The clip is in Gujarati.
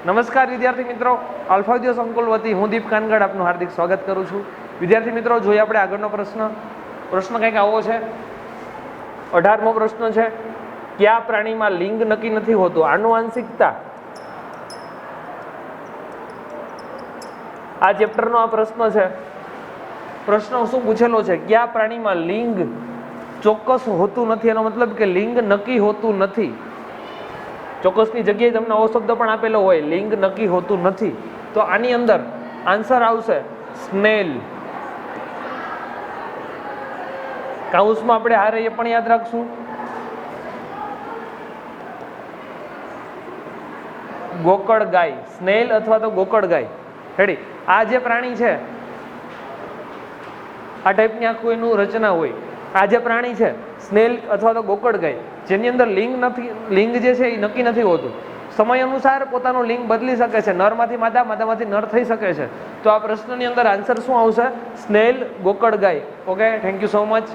નમસ્કાર વિદ્યાર્થી મિત્રો, આલ્ફા વિદ્યા સંકુલ વતી હું દીપ કાનગડ આપનું હાર્દિક સ્વાગત કરું છું. વિદ્યાર્થી મિત્રો, જોઈએ આપણે આગળનો પ્રશ્ન કંઈક આવો છે. 18મો પ્રશ્ન છે, કયા પ્રાણીમાં લિંગ નક્કી નથી હોતું? આનુવાંશિકતા. આ ચેપ્ટરનો આ પ્રશ્ન છે. પ્રશ્ન શું પૂછેલો છે? કયા પ્રાણીમાં લિંગ ચોક્કસ હોતું નથી? એનો મતલબ કે લિંગ નક્કી હોતું નથી. ચોક્કસની જગ્યાએ તમને આવો શબ્દ પણ આપેલો હોય, લિંગ નક્કી હોતું નથી, તો આની અંદર આન્સર આવશે સ્નેલ. કાઉન્સમાં આપણે હારે એ પણ યાદ રાખશું. ગોકળ ગાય, સ્નેલ અથવા તો ગોકળ ગાય. રેડી? આ જે પ્રાણી છે, આ ટાઈપની આખું એનું રચના હોય. આ જે પ્રાણી છે સ્નેલ અથવા તો ગોકળ ગાય, જેની અંદર લિંગ જે છે એ નક્કી નથી હોતું. સમય અનુસાર પોતાનું લિંગ બદલી શકે છે, નરમાંથી માદા, માદામાંથી નર થઈ શકે છે. તો આ પ્રશ્નની અંદર આન્સર શું આવશે? સ્નેલ, ગોકળ ગાય. Okay, thank you so much.